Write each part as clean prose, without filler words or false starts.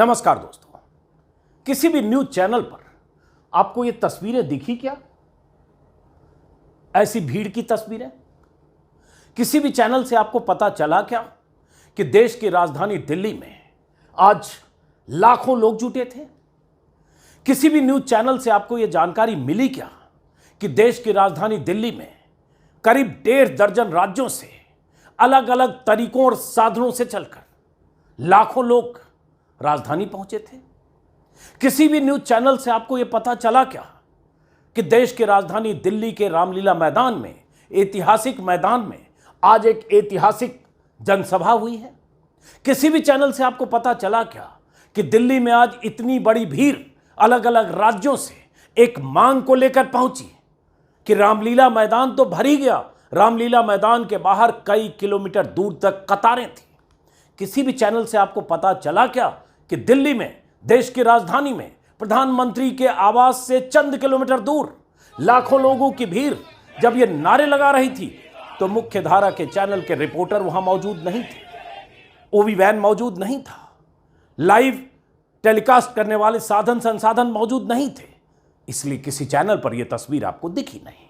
नमस्कार दोस्तों, किसी भी न्यूज चैनल पर आपको ये तस्वीरें दिखी क्या? ऐसी भीड़ की तस्वीरें किसी भी चैनल से आपको पता चला क्या कि देश की राजधानी दिल्ली में आज लाखों लोग जुटे थे? किसी भी न्यूज चैनल से आपको यह जानकारी मिली क्या कि देश की राजधानी दिल्ली में करीब 1.5 दर्जन राज्यों से अलग अलग तरीकों और साधनों से चलकर लाखों लोग राजधानी पहुंचे थे? किसी भी न्यूज चैनल से आपको यह पता चला क्या कि देश की राजधानी दिल्ली के रामलीला मैदान में, ऐतिहासिक मैदान में आज एक ऐतिहासिक जनसभा हुई है? किसी भी चैनल से आपको पता चला क्या कि दिल्ली में आज इतनी बड़ी भीड़ अलग अलग राज्यों से एक मांग को लेकर पहुंची कि रामलीला मैदान तो भर ही गया, रामलीला मैदान के बाहर कई किलोमीटर दूर तक कतारें थी? किसी भी चैनल से आपको पता चला क्या कि दिल्ली में, देश की राजधानी में, प्रधानमंत्री के आवास से चंद किलोमीटर दूर लाखों लोगों की भीड़ जब ये नारे लगा रही थी तो मुख्य धारा के चैनल के रिपोर्टर वहां मौजूद नहीं थे, ओवी वैन मौजूद नहीं था, लाइव टेलीकास्ट करने वाले साधन संसाधन मौजूद नहीं थे, इसलिए किसी चैनल पर यह तस्वीर आपको दिखी नहीं।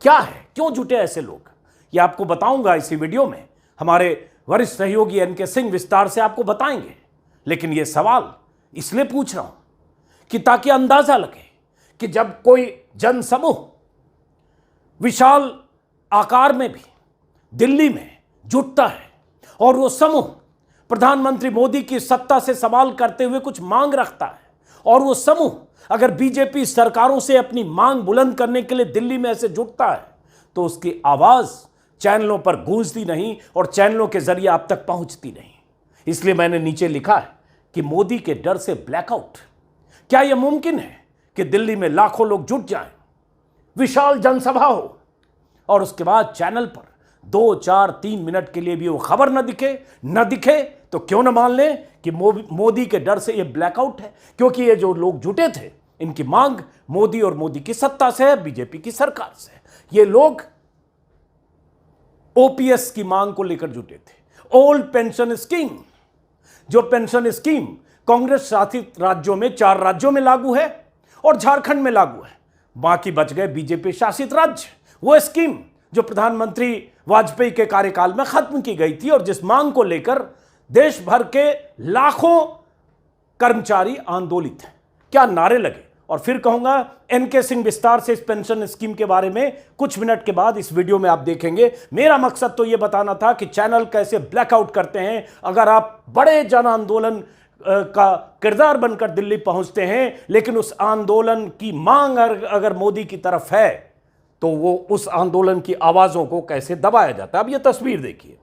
क्या है, क्यों जुटे ऐसे लोग, यह आपको बताऊंगा इसी वीडियो में। हमारे वरिष्ठ सहयोगी एनके सिंह विस्तार से आपको बताएंगे, लेकिन यह सवाल इसलिए पूछ रहा हूं कि ताकि अंदाजा लगे कि जब कोई जनसमूह विशाल आकार में भी दिल्ली में जुटता है और वो समूह प्रधानमंत्री मोदी की सत्ता से सवाल करते हुए कुछ मांग रखता है और वो समूह अगर बीजेपी सरकारों से अपनी मांग बुलंद करने के लिए दिल्ली में ऐसे जुटता है तो उसकी आवाज चैनलों पर गूंजती नहीं और चैनलों के जरिए आप तक पहुंचती नहीं। इसलिए मैंने नीचे लिखा है कि मोदी के डर से ब्लैकआउट। क्या यह मुमकिन है कि दिल्ली में लाखों लोग जुट जाएं, विशाल जनसभा हो और उसके बाद चैनल पर 2, 4, 3 मिनट के लिए भी वो खबर न दिखे तो क्यों न मान लें कि मोदी के डर से यह ब्लैकआउट है, क्योंकि ये जो लोग जुटे थे इनकी मांग मोदी और मोदी की सत्ता से है, बीजेपी की सरकार से। ये लोग ओपीएस की मांग को लेकर जुटे थे, ओल्ड पेंशन स्कीम, जो पेंशन स्कीम कांग्रेस शासित राज्यों में 4 राज्यों में लागू है और झारखंड में लागू है, बाकी बच गए बीजेपी शासित राज्य। वो स्कीम जो प्रधानमंत्री वाजपेयी के कार्यकाल में खत्म की गई थी और जिस मांग को लेकर देश भर के लाखों कर्मचारी आंदोलित हैं। क्या नारे लगे, और फिर कहूंगा एनके सिंह विस्तार से इस पेंशन स्कीम के बारे में कुछ मिनट के बाद इस वीडियो में आप देखेंगे। मेरा मकसद तो यह बताना था कि चैनल कैसे ब्लैकआउट करते हैं अगर आप बड़े जन आंदोलन का किरदार बनकर दिल्ली पहुंचते हैं, लेकिन उस आंदोलन की मांग अगर मोदी की तरफ है तो वो उस आंदोलन की आवाजों को कैसे दबाया जाता है। अब ये तस्वीर देखिए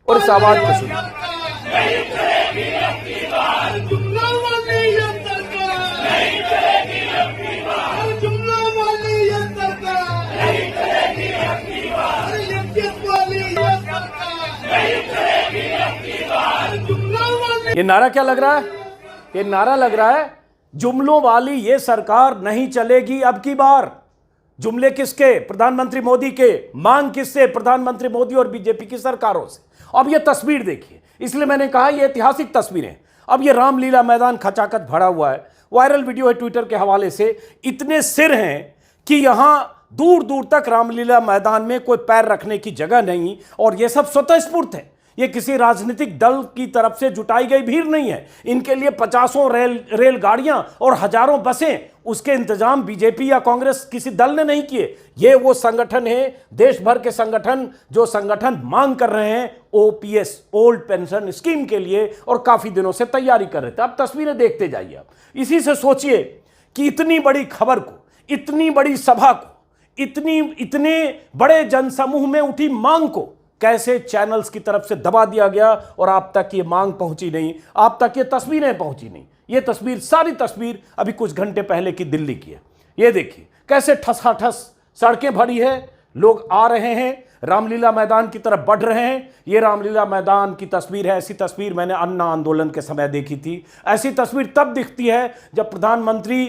और इस आवाज को सुनिए। ये नारा क्या लग रहा है? ये नारा लग रहा है जुमलों वाली ये सरकार नहीं चलेगी अब की बार। जुमले किसके? प्रधानमंत्री मोदी के। मांग किससे? प्रधानमंत्री मोदी और बीजेपी की सरकारों से। अब ये तस्वीर देखिए, इसलिए मैंने कहा ये ऐतिहासिक तस्वीरें। अब ये रामलीला मैदान खचाखच भरा हुआ है, वायरल वीडियो है ट्विटर के हवाले से। इतने सिर हैं कि यहां दूर दूर तक रामलीला मैदान में कोई पैर रखने की जगह नहीं, और ये सब स्वतःस्फूर्त है। ये किसी राजनीतिक दल की तरफ से जुटाई गई भीड़ नहीं है। इनके लिए 50 रेलगाड़ियां और हजारों बसें, उसके इंतजाम बीजेपी या कांग्रेस किसी दल ने नहीं किए। ये वो संगठन है, देश भर के संगठन, जो संगठन मांग कर रहे हैं ओपीएस, ओल्ड पेंशन स्कीम के लिए, और काफी दिनों से तैयारी कर रहे थे। अब तस्वीरें देखते जाइए आप। इसी से सोचिए कि इतनी बड़ी खबर को, इतनी बड़ी सभा को, इतने बड़े जनसमूह में उठी मांग को कैसे चैनल्स की तरफ से दबा दिया गया और आप तक ये मांग पहुंची नहीं, आप तक ये तस्वीरें पहुंची नहीं। ये तस्वीर, सारी तस्वीर अभी कुछ घंटे पहले की दिल्ली की है। ये देखिए कैसे ठसाठस सड़कें भरी है, लोग आ रहे हैं, रामलीला मैदान की तरफ बढ़ रहे हैं। ये रामलीला मैदान की तस्वीर है। ऐसी तस्वीर मैंने अन्ना आंदोलन के समय देखी थी। ऐसी तस्वीर तब दिखती है जब प्रधानमंत्री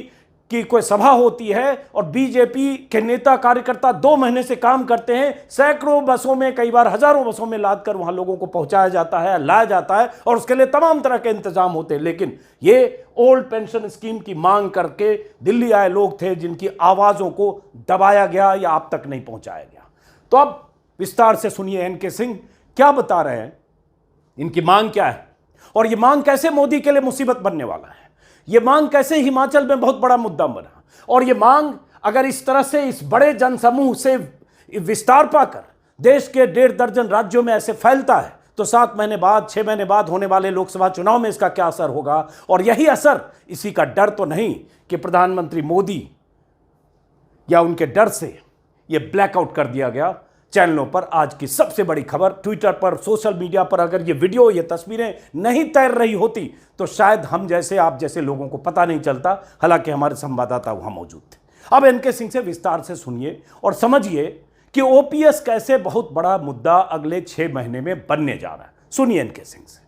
की कोई सभा होती है और बीजेपी के नेता कार्यकर्ता 2 महीने से काम करते हैं, सैकड़ों बसों में, कई बार हजारों बसों में लादकर वहां लोगों को पहुंचाया जाता है, लाया जाता है और उसके लिए तमाम तरह के इंतजाम होते हैं। लेकिन ये ओल्ड पेंशन स्कीम की मांग करके दिल्ली आए लोग थे जिनकी आवाजों को दबाया गया या आप तक नहीं पहुंचाया गया। तो अब विस्तार से सुनिए एनके सिंह क्या बता रहे हैं, इनकी मांग क्या है और यह मांग कैसे मोदी के लिए मुसीबत बनने वाला है, यह मांग कैसे हिमाचल में बहुत बड़ा मुद्दा बना, और यह मांग अगर इस तरह से इस बड़े जनसमूह से विस्तार पाकर देश के 1.5 दर्जन राज्यों में ऐसे फैलता है तो 7 महीने बाद, 6 महीने बाद होने वाले लोकसभा चुनाव में इसका क्या असर होगा। और यही असर, इसी का डर तो नहीं कि प्रधानमंत्री मोदी या उनके डर से यह ब्लैकआउट कर दिया गया चैनलों पर। आज की सबसे बड़ी खबर, ट्विटर पर, सोशल मीडिया पर अगर ये वीडियो, ये तस्वीरें नहीं तैर रही होती तो शायद हम जैसे, आप जैसे लोगों को पता नहीं चलता, हालांकि हमारे संवाददाता वहां मौजूद थे। अब एनके सिंह से विस्तार से सुनिए और समझिए कि ओपीएस कैसे बहुत बड़ा मुद्दा अगले 6 महीने में बनने जा रहा है। सुनिए एनके सिंह से।